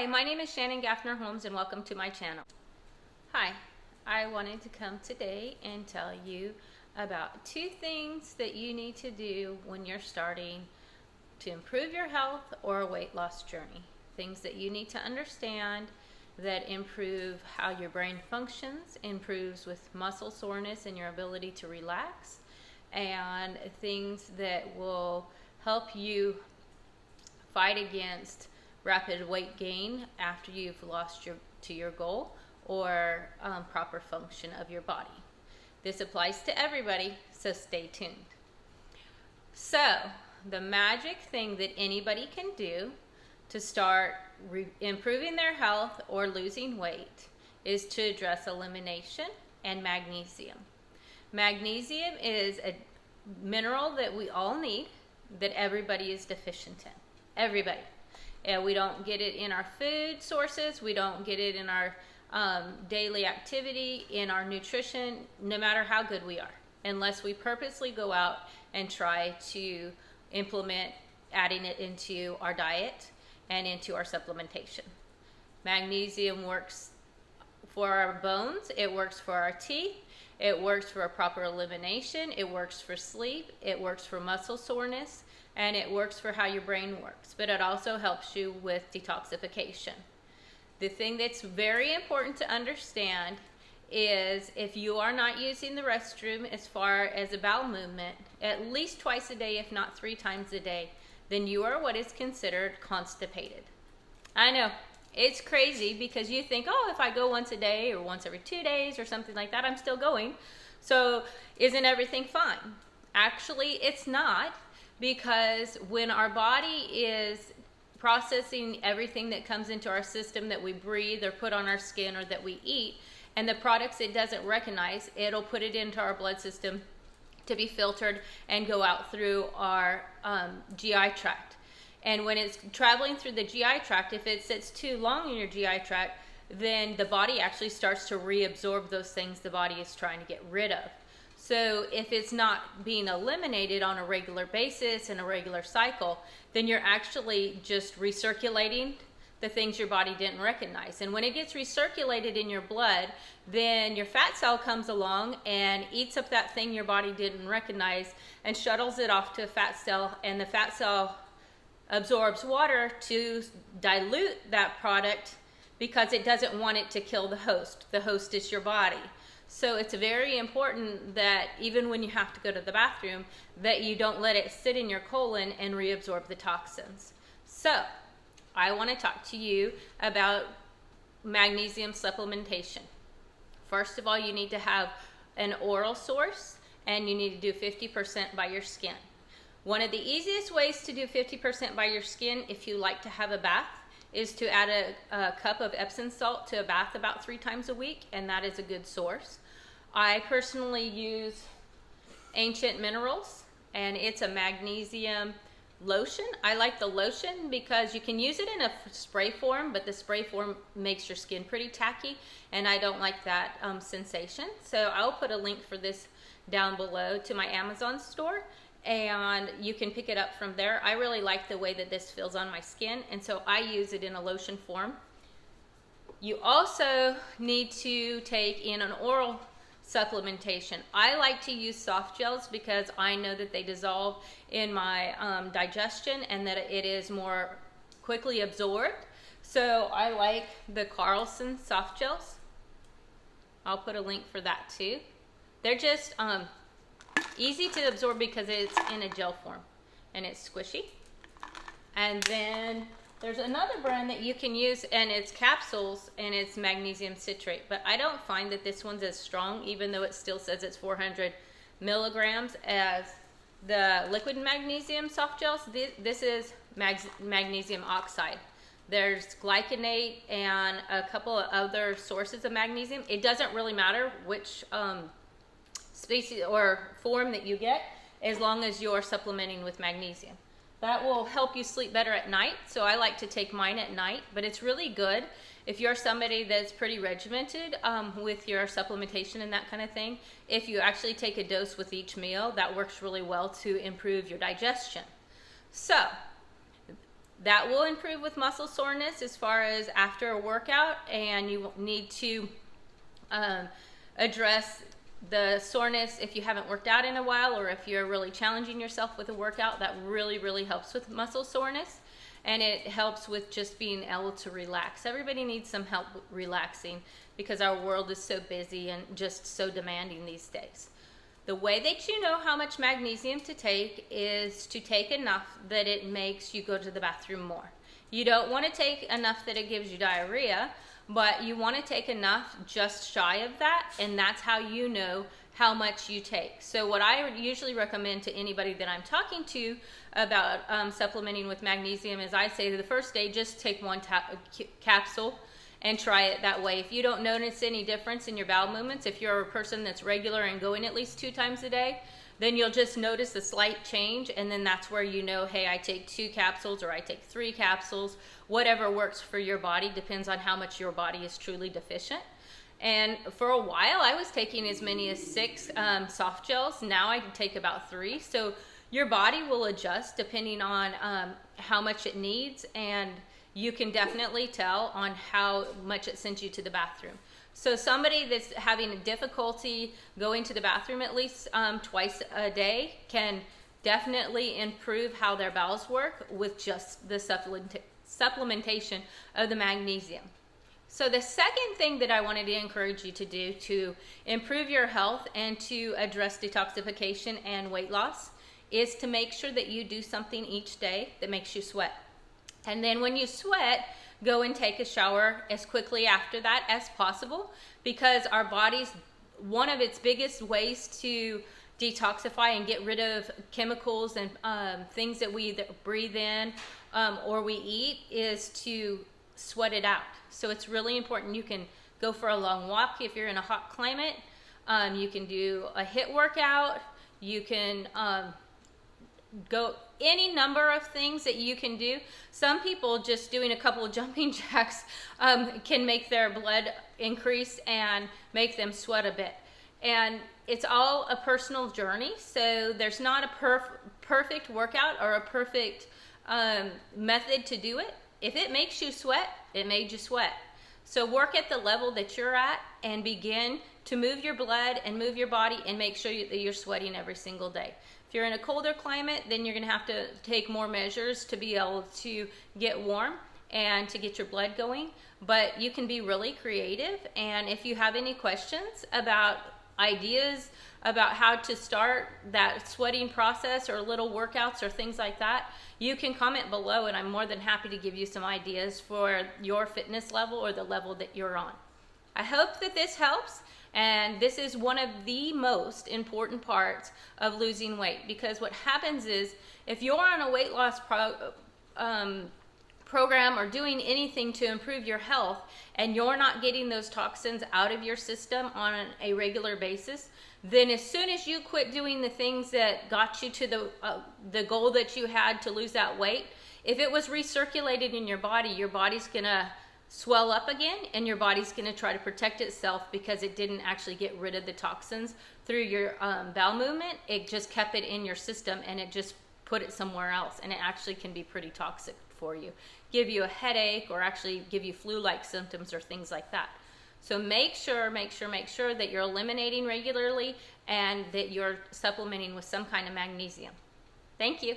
Hi, my name is Shannon Gaffner Holmes and welcome to my channel. Hi, I wanted to come today and tell you about 2 things that you need to do when you're starting to improve your health or a weight loss journey. Things that you need to understand that improve how your brain functions, improves with muscle soreness and your ability to relax, and things that will help you fight against rapid weight gain after you've lost your goal or proper function of your body. This applies to everybody, so stay tuned. So, the magic thing that anybody can do to start improving their health or losing weight is to address elimination and magnesium. Magnesium is a mineral that we all need, that everybody is deficient in. Everybody. And we don't get it in our food sources, we don't get it in our daily activity, in our nutrition, no matter how good we are, unless we purposely go out and try to implement adding it into our diet and into our supplementation. Magnesium works for our bones, it works for our teeth, it works for a proper elimination, it works for sleep, it works for muscle soreness, and it works for how your brain works, but it also helps you with detoxification. The thing that's very important to understand is if you are not using the restroom as far as a bowel movement at least twice a day, if not 3 times a day, then you are what is considered constipated. I know, it's crazy because you think, oh, if I go once a day or once every 2 days or something like that, I'm still going. So isn't everything fine? Actually, it's not. Because when our body is processing everything that comes into our system that we breathe or put on our skin or that we eat, and the products it doesn't recognize, it'll put it into our blood system to be filtered and go out through our GI tract. And when it's traveling through the GI tract, if it sits too long in your GI tract, then the body actually starts to reabsorb those things the body is trying to get rid of. So if it's not being eliminated on a regular basis in a regular cycle, then you're actually just recirculating the things your body didn't recognize. And when it gets recirculated in your blood, then your fat cell comes along and eats up that thing your body didn't recognize and shuttles it off to a fat cell, and the fat cell absorbs water to dilute that product because it doesn't want it to kill the host. The host is your body. So it's very important that even when you have to go to the bathroom, that you don't let it sit in your colon and reabsorb the toxins. So I want to talk to you about magnesium supplementation. First of all, you need to have an oral source, and you need to do 50% by your skin. One of the easiest ways to do 50% by your skin, if you like to have a bath, is to add a cup of Epsom salt to a bath about 3 times a week, and that is a good source. I personally use Ancient Minerals, and it's a magnesium lotion. I like the lotion because you can use it in a spray form, but the spray form makes your skin pretty tacky, and I don't like that sensation. So I'll put a link for this down below to my Amazon store, and you can pick it up from there. I really like the way that this feels on my skin, and so I use it in a lotion form. You also need to take in an oral supplementation. I like to use soft gels because I know that they dissolve in my digestion and that it is more quickly absorbed. So I like the Carlson soft gels. I'll put a link for that too. They're just easy to absorb because it's in a gel form and it's squishy. And then there's another brand that you can use, and it's capsules, and it's magnesium citrate, but I don't find that this one's as strong, even though it still says it's 400 milligrams as the liquid magnesium soft gels. This is magnesium oxide. There's glycinate and a couple of other sources of magnesium. It doesn't really matter which species or form that you get, as long as you're supplementing with magnesium. That will help you sleep better at night, so I like to take mine at night, but it's really good if you're somebody that's pretty regimented with your supplementation and that kind of thing. If you actually take a dose with each meal, that works really well to improve your digestion. So That will improve with muscle soreness as far as after a workout, and you need to address the soreness if you haven't worked out in a while, or if you're really challenging yourself with a workout. That really helps with muscle soreness, and it helps with just being able to relax. Everybody needs some help relaxing because our world is so busy and just so demanding these days. The way that you know how much magnesium to take is to take enough that it makes you go to the bathroom more. You don't want to take enough that it gives you diarrhea, but you want to take enough just shy of that, and that's how you know how much you take. So what I usually recommend to anybody that I'm talking to about supplementing with magnesium is I say the first day, just take one capsule and try it that way. If you don't notice any difference in your bowel movements, if you're a person that's regular and going at least 2 times a day, then you'll just notice a slight change, and then that's where you know, hey, I take 2 capsules or I take 3 capsules. Whatever works for your body depends on how much your body is truly deficient. And for a while, I was taking as many as 6 soft gels. Now I can take about 3. So your body will adjust depending on how much it needs, and you can definitely tell on how much it sends you to the bathroom. So somebody that's having a difficulty going to the bathroom at least twice a day can definitely improve how their bowels work with just the supplementation of the magnesium. So the second thing that I wanted to encourage you to do to improve your health and to address detoxification and weight loss is to make sure that you do something each day that makes you sweat. And then when you sweat, go and take a shower as quickly after that as possible, because our body's one of its biggest ways to detoxify and get rid of chemicals and things that we either breathe in or we eat is to sweat it out. So it's really important. You can go for a long walk if you're in a hot climate. You can do a HIIT workout. You can go any number of things that you can do. Some people just doing a couple of jumping jacks can make their blood increase and make them sweat a bit. And it's all a personal journey, so there's not a perfect workout or a perfect method to do it. If it makes you sweat, it made you sweat. So work at the level that you're at and begin to move your blood and move your body and make sure that you're sweating every single day. If you're in a colder climate, then you're going to have to take more measures to be able to get warm and to get your blood going. But you can be really creative, and if you have any questions about ideas about how to start that sweating process or little workouts or things like that, you can comment below, and I'm more than happy to give you some ideas for your fitness level or the level that you're on. I hope that this helps. And this is one of the most important parts of losing weight, because what happens is if you're on a weight loss program or doing anything to improve your health and you're not getting those toxins out of your system on a regular basis, then as soon as you quit doing the things that got you to the goal that you had to lose that weight, if it was recirculated in your body's gonna swell up again, and your body's going to try to protect itself because it didn't actually get rid of the toxins through your bowel movement. It just kept it in your system and it just put it somewhere else, and it actually can be pretty toxic for you, give you a headache, or actually give you flu-like symptoms or things like that. So make sure that you're eliminating regularly and that you're supplementing with some kind of magnesium. Thank you.